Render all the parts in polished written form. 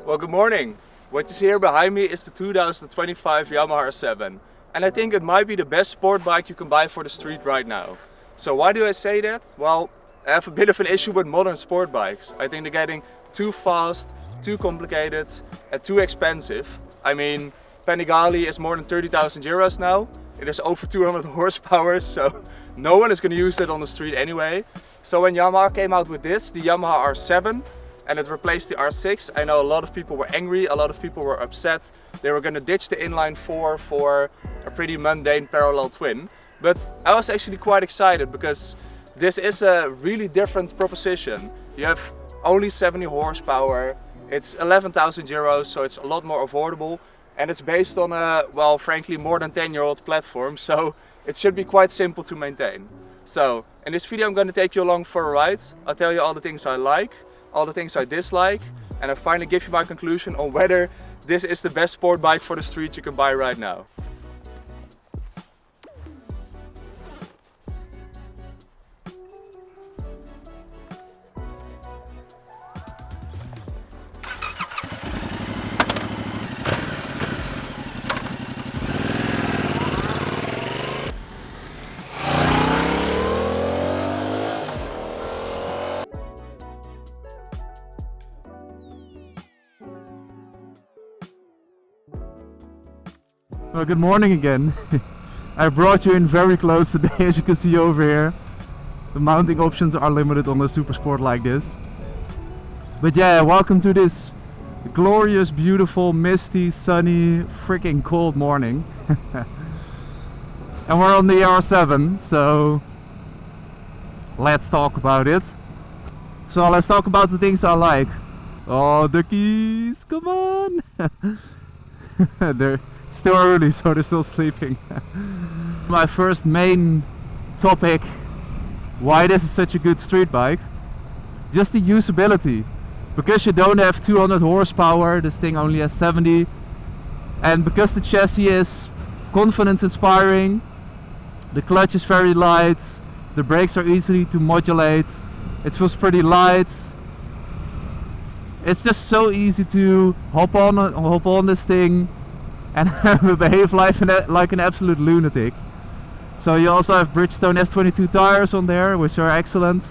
Well, good morning. What you see here behind me is the 2025 Yamaha R7. And I think it might be the best sport bike you can buy for the street right now. So why do I say that? Well, I have a bit of an issue with modern sport bikes. I think they're getting too fast, too complicated and too expensive. I mean, Panigale is more than 30,000 euros now. It is over 200 horsepower, so no one is going to use that on the street anyway. So when Yamaha came out with this, the Yamaha R7, and it replaced the R6, I know a lot of people were angry, a lot of people were upset. They were going to ditch the inline 4 for a pretty mundane parallel twin. But I was actually quite excited because this is a really different proposition. You have only 70 horsepower, it's 11,000 euros, so it's a lot more affordable. And it's based on a, well, frankly, more than 10-year-old platform, so it should be quite simple to maintain. So in this video I'm going to take you along for a ride. I'll tell you all the things I like, all the things I dislike, and I finally give you my conclusion on whether this is the best sport bike for the street you can buy right now. Well, good morning again. I brought you in very close today, as you can see over here. The mounting options are limited on a super sport like this. But yeah, welcome to this glorious, beautiful, misty, sunny, freaking cold morning. And we're on the R7, so let's talk about it. So let's talk about the things I like. Oh, the keys, come on! It's still early, so they're still sleeping. My first main topic, why this is such a good street bike, just the usability. Because you don't have 200 horsepower, this thing only has 70, and because the chassis is confidence inspiring, the clutch is very light, the brakes are easy to modulate, it feels pretty light. It's just so easy to hop on this thing and behave like an absolute lunatic. So you also have Bridgestone S22 tires on there, which are excellent.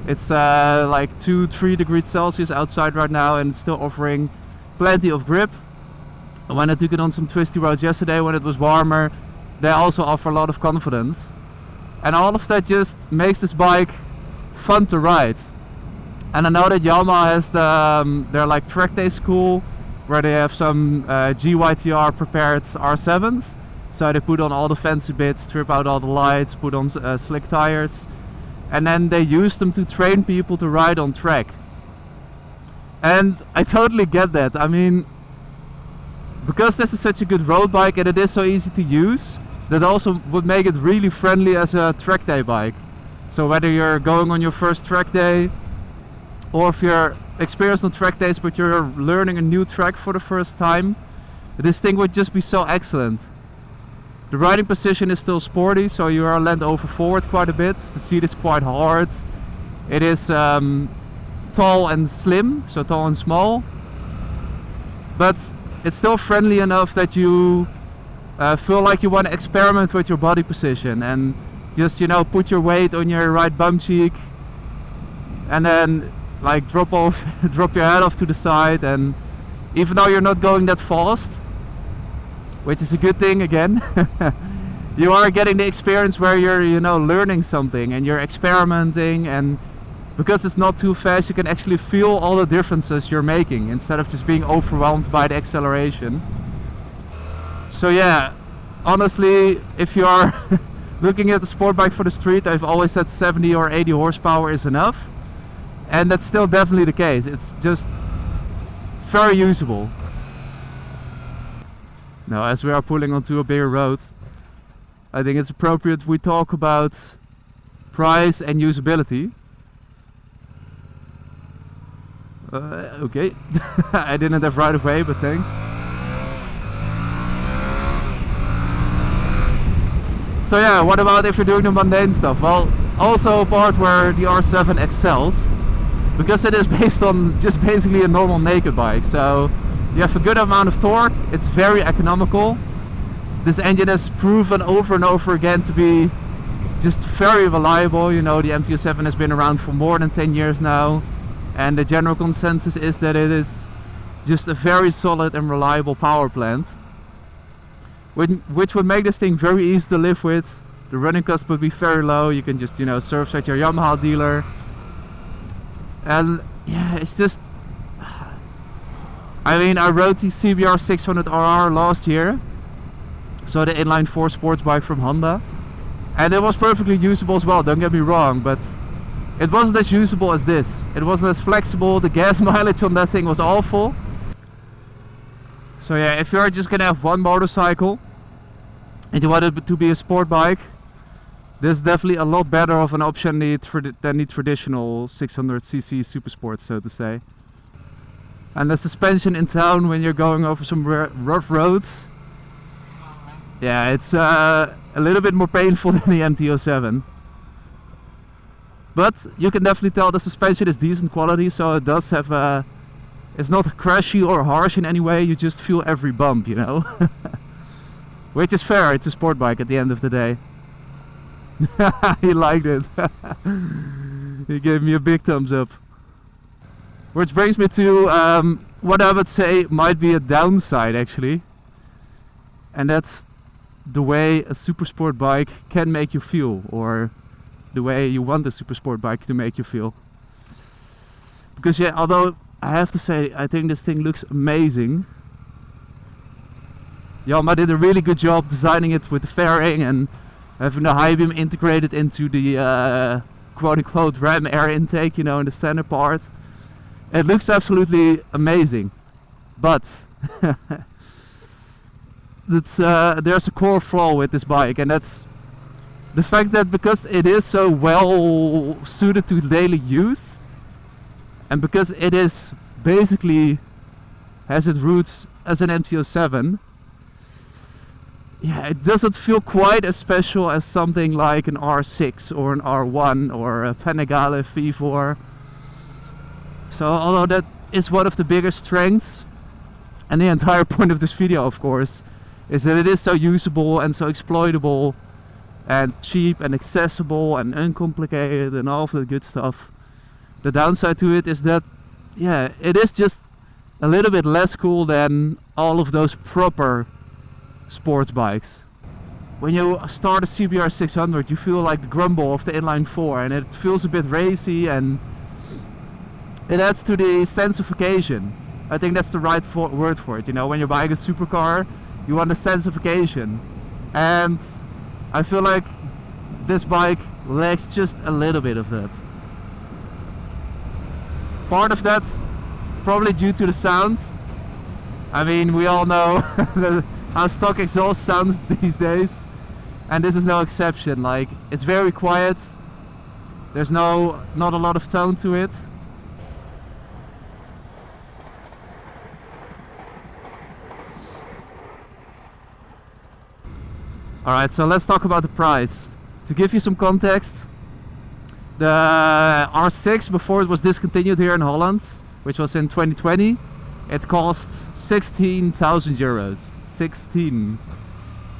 It's like 2-3 degrees Celsius outside right now, and it's still offering plenty of grip. And when I took it on some twisty roads yesterday when it was warmer, they also offer a lot of confidence. And all of that just makes this bike fun to ride. And I know that Yamaha has their like track day school, where they have some GYTR prepared R7s. So they put on all the fancy bits, strip out all the lights, put on slick tires, and then they use them to train people to ride on track. And I totally get that. I mean, because this is such a good road bike and it is so easy to use, that also would make it really friendly as a track day bike. So whether you're going on your first track day, or if you're experienced on track days but you're learning a new track for the first time, this thing would just be so excellent. The riding position is still sporty, so you are leaned over forward quite a bit. The seat is quite hard. It is tall and slim, so tall and small, but it's still friendly enough that you feel like you want to experiment with your body position and just, you know, put your weight on your right bum cheek and then like drop your head off to the side. And even though you're not going that fast, which is a good thing again, you are getting the experience where you're, you know, learning something and you're experimenting, and because it's not too fast you can actually feel all the differences you're making instead of just being overwhelmed by the acceleration. So yeah, honestly, if you are looking at the sport bike for the street, I've always said 70 or 80 horsepower is enough. And that's still definitely the case. It's just very usable. Now, as we are pulling onto a bigger road, I think it's appropriate we talk about price and usability. Okay, I didn't have right of way, but thanks. So yeah, what about if you're doing the mundane stuff? Well, also a part where the R7 excels because it is based on just basically a normal naked bike. So you have a good amount of torque, it's very economical. This engine has proven over and over again to be just very reliable. You know, the MT-07 has been around for more than 10 years now, and the general consensus is that it is just a very solid and reliable power plant, which would make this thing very easy to live with. The running cost would be very low. You can just, you know, service at your Yamaha dealer, and yeah, it's just, I mean, I rode the CBR 600RR last year, so the inline 4 sports bike from Honda, and it was perfectly usable as well, don't get me wrong, but it wasn't as usable as this. It wasn't as flexible. The gas mileage on that thing was awful. So yeah, if you're just gonna have one motorcycle and you want it to be a sport bike, this is definitely a lot better of an option than the traditional 600cc super sport, so to say. And the suspension in town when you're going over some rough roads, yeah, it's a little bit more painful than the MT-07. But you can definitely tell the suspension is decent quality, so it does have a, it's not crashy or harsh in any way, you just feel every bump, you know. Which is fair, it's a sport bike at the end of the day. He liked it. He gave me a big thumbs up. Which brings me to what I would say might be a downside actually. And that's the way a super sport bike can make you feel, or the way you want a super sport bike to make you feel. Because yeah, although I have to say, I think this thing looks amazing. Yamaha did a really good job designing it with the fairing and having the high beam integrated into the quote-unquote ram air intake, you know, in the center part. It looks absolutely amazing, but there's a core flaw with this bike, and that's the fact that because it is so well suited to daily use, and because it is basically has its roots as an MT-07, yeah, it doesn't feel quite as special as something like an R6 or an R1 or a Panigale V4. So although that is one of the biggest strengths, and the entire point of this video of course, is that it is so usable and so exploitable and cheap and accessible and uncomplicated and all of that good stuff. The downside to it is that, yeah, it is just a little bit less cool than all of those proper sports bikes. When you start a CBR 600, you feel like the grumble of the inline 4, and it feels a bit racy, and it adds to the sense of occasion. I think that's the right word for it. You know, when you're buying a supercar, you want a sense of occasion, and I feel like this bike lacks just a little bit of that. Part of that probably due to the sound. I mean, we all know how stock exhaust sounds these days, and this is no exception. Like, it's very quiet, there's not a lot of tone to it. Alright, so let's talk about the price. To give you some context, the R6, before it was discontinued here in Holland, which was in 2020, it cost 16,000 euros. 16.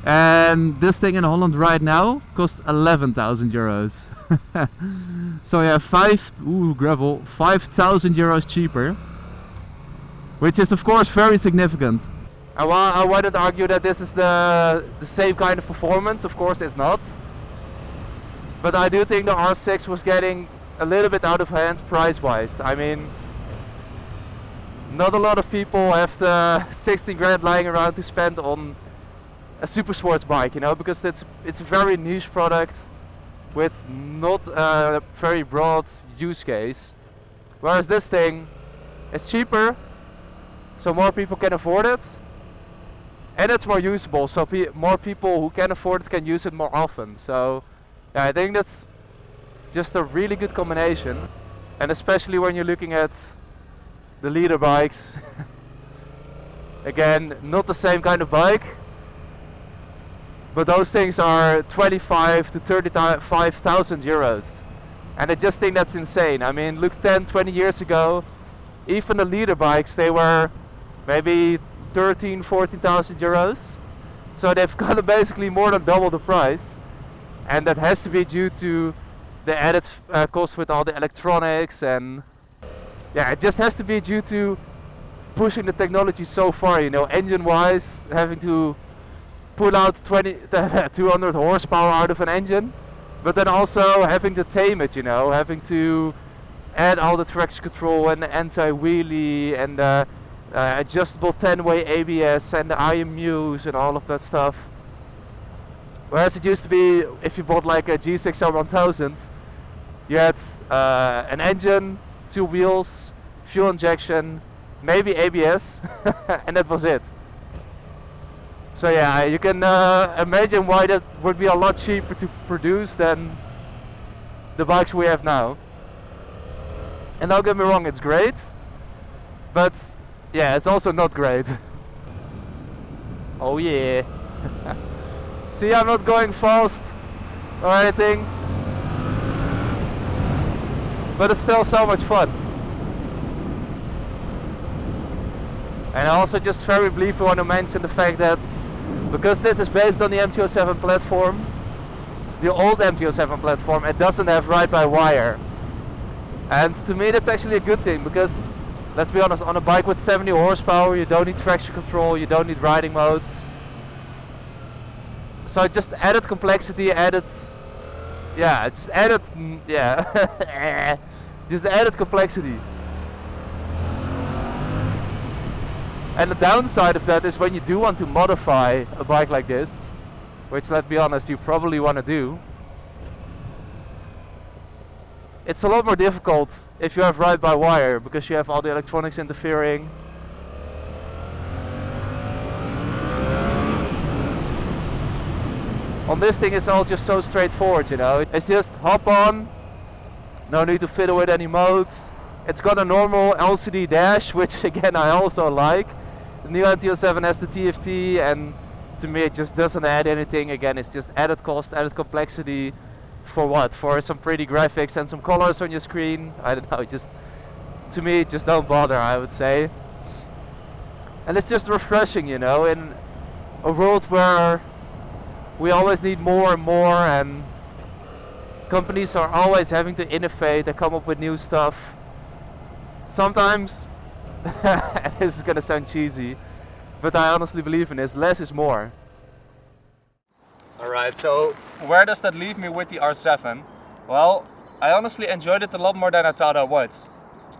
And this thing in Holland right now costs 11,000 euros. So yeah, 5,000 euros cheaper, which is of course very significant. And while I wouldn't argue that this is the same kind of performance, of course it's not. But I do think the R6 was getting a little bit out of hand price-wise. I mean, not a lot of people have the 16 grand lying around to spend on a super sports bike, you know, because it's a very niche product with not a very broad use case. Whereas this thing is cheaper, so more people can afford it. And it's more usable, so more people who can afford it can use it more often. So yeah, I think that's just a really good combination. And especially when you're looking at the leader bikes. Again, not the same kind of bike, but those things are 25 to 35,000 euros. And I just think that's insane. I mean, look, 10-20 years ago, even the leader bikes, they were maybe 13,000-14,000 euros. So they've got basically more than double the price. And that has to be due to the added cost with all the electronics, and yeah, it just has to be due to pushing the technology so far, you know, engine wise, having to pull out 200 horsepower out of an engine, but then also having to tame it, you know, having to add all the traction control and the anti-wheelie and the adjustable 10-way ABS and the IMUs and all of that stuff. Whereas it used to be, if you bought like a G6R 1000, you had an engine, 2 wheels, fuel injection, maybe ABS, and that was it. So yeah, you can imagine why that would be a lot cheaper to produce than the bikes we have now. And don't get me wrong, it's great, but yeah, it's also not great. Oh yeah. See, I'm not going fast or anything, but it's still so much fun. And I also just very briefly want to mention the fact that because this is based on the MT-07 platform, the old MT-07 platform, it doesn't have ride-by-wire. And to me that's actually a good thing, because let's be honest, on a bike with 70 horsepower you don't need traction control, you don't need riding modes. So it just added complexity, just added complexity. And the downside of that is when you do want to modify a bike like this, which, let's be honest, you probably want to do, it's a lot more difficult if you have ride-by-wire, because you have all the electronics interfering. On this thing it's all just so straightforward, you know. It's just hop on, no need to fiddle with any modes. It's got a normal LCD dash, which again I also like. The new MT-07 has the TFT, and to me it just doesn't add anything. Again, it's just added cost, added complexity. For what? For some pretty graphics and some colors on your screen? I don't know, just to me just don't bother, I would say. And it's just refreshing, you know, in a world where we always need more and more, and companies are always having to innovate and come up with new stuff. Sometimes, this is gonna sound cheesy, but I honestly believe in this, less is more. Alright, so where does that leave me with the R7? Well, I honestly enjoyed it a lot more than I thought I would.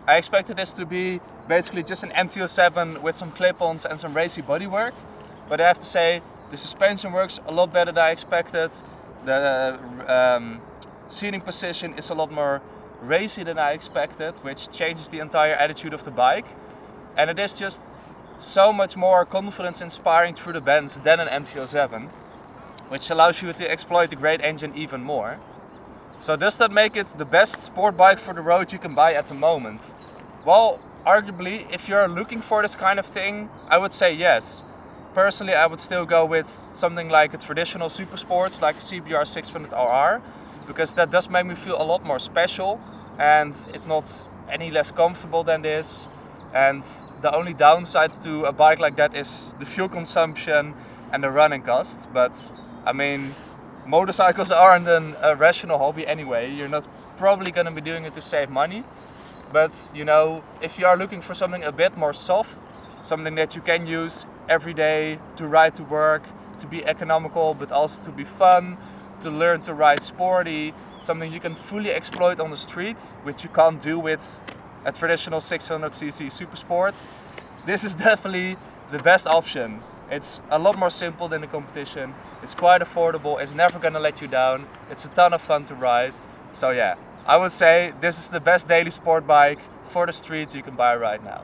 I expected this to be basically just an MT-07 with some clip-ons and some racy bodywork, but I have to say the suspension works a lot better than I expected. The seating position is a lot more racy than I expected, which changes the entire attitude of the bike. And it is just so much more confidence inspiring through the bends than an MT-07, which allows you to exploit the great engine even more. So does that make it the best sport bike for the road you can buy at the moment? Well, arguably, if you're looking for this kind of thing, I would say yes. Personally, I would still go with something like a traditional super sports, like a CBR 600RR, because that does make me feel a lot more special, and it's not any less comfortable than this. And the only downside to a bike like that is the fuel consumption and the running costs. But I mean, motorcycles aren't a rational hobby anyway. You're not probably going to be doing it to save money. But you know, if you are looking for something a bit more soft, something that you can use every day to ride to work, to be economical but also to be fun, to learn to ride sporty, something you can fully exploit on the street, which you can't do with a traditional 600cc super sport, this is definitely the best option. It's a lot more simple than the competition, it's quite affordable, it's never gonna let you down, it's a ton of fun to ride. So yeah, I would say this is the best daily sport bike for the street you can buy right now.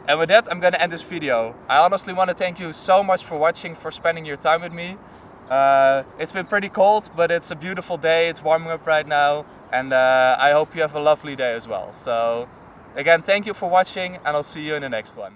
And with that, I'm gonna end this video. I honestly want to thank you so much for watching, for spending your time with me. It's been pretty cold, but it's a beautiful day, it's warming up right now, and I hope you have a lovely day as well. So again, thank you for watching, and I'll see you in the next one.